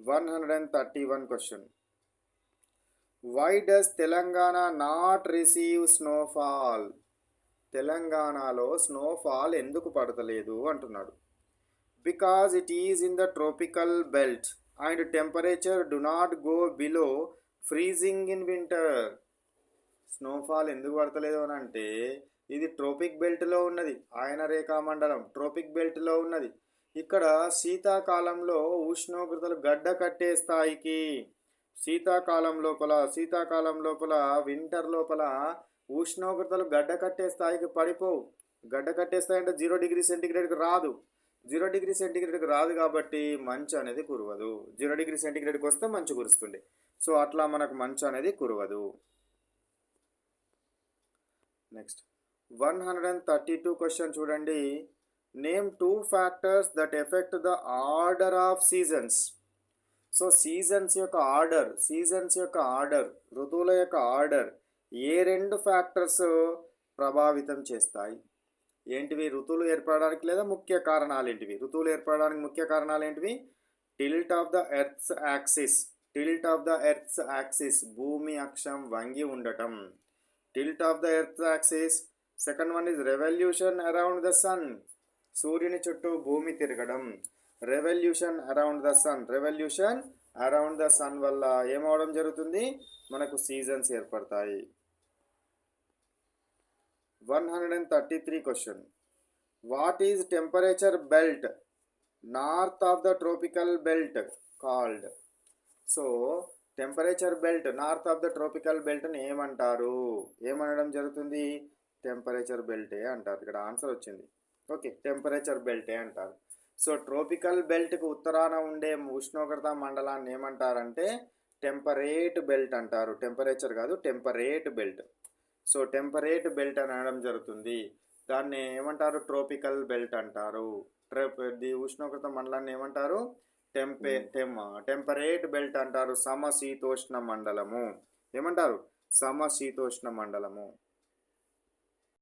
131 question. Why does Telangana not receive snowfall? తెలంగాణలో snowfall ఎందుకు పడతలేదు అంటున్నాడు. Because it is in the tropical belt and temperature do not go below freezing in winter. Snowfall ఎందుకు పడతలేదు అని అంటే ఇది ట్రోపిక్ బెల్ట్లో ఉన్నది, ఆయన రేఖా మండలం ట్రోపిక్ బెల్ట్లో ఉన్నది. ఇక్కడ శీతాకాలంలో ఉష్ణోగ్రతలు గడ్డ కట్టే స్థాయికి, శీతాకాలం లోపల వింటర్ లోపల ఉష్ణోగ్రతలు గడ్డ కట్టే స్థాయికి పడిపోవు. గడ్డ కట్టే స్థాయి అంటే 0 డిగ్రీ సెంటిగ్రేడ్కి రాదు. 0 డిగ్రీ సెంటిగ్రేడ్కి రాదు కాబట్టి మంచు అనేది కురవదు. 0 డిగ్రీ సెంటిగ్రేడ్కి వస్తే మంచు కురుస్తుంది. సో అట్లా మనకు మంచు అనేది కురవదు. నెక్స్ట్ 132 క్వశ్చన్ చూడండి. Name 2 factors that effect the order of seasons. So seasons యొక్క ఆర్డర్, ఋతువుల యొక్క ఆర్డర్ ఏ 2 ఫ్యాక్టర్స్ ప్రభావితం చేస్తాయి? ఏంటివి? ఋతువులు ఏర్పడడానికి లేదా ముఖ్య కారణాలు ఏంటివి? ఋతువులు ఏర్పడడానికి ముఖ్య కారణాలు ఏంటివి? Tilt of the earth's axis, భూమి అక్షం వంగి ఉండటం. Tilt of the earth axis. Second one is revolution around the sun, సూర్యుని చుట్టూ భూమి తిరగడం. రెవల్యూషన్ అరౌండ్ ద సన్ వల్ల ఏమవడం జరుగుతుంది? మనకు సీజన్స్ ఏర్పడతాయి. 133 question. What is temperature belt north of the tropical belt called? So temperature belt north of the tropical బెల్ట్ని ఏమనడం జరుగుతుంది? టెంపరేచర్ బెల్టే అంటారు. ఇక్కడ ఆన్సర్ వచ్చింది. ఓకే, టెంపరేచర్ బెల్టే అంటారు. సో ట్రోపికల్ బెల్ట్కి ఉత్తరాన ఉండే ఉష్ణోగ్రత మండలాన్ని ఏమంటారంటే టెంపరేట్ బెల్ట్ అంటారు. టెంపరేచర్ కాదు, temperate belt. So temperate belt అని అనడం జరుగుతుంది. దాన్ని ఏమంటారు? ట్రోపికల్ బెల్ట్ అంటారు. ఉష్ణోగ్రత మండలాన్ని ఏమంటారు? టెంపరేట్ బెల్ట్ అంటారు. సమశీతోష్ణ మండలము. ఏమంటారు? సమశీతోష్ణ మండలము.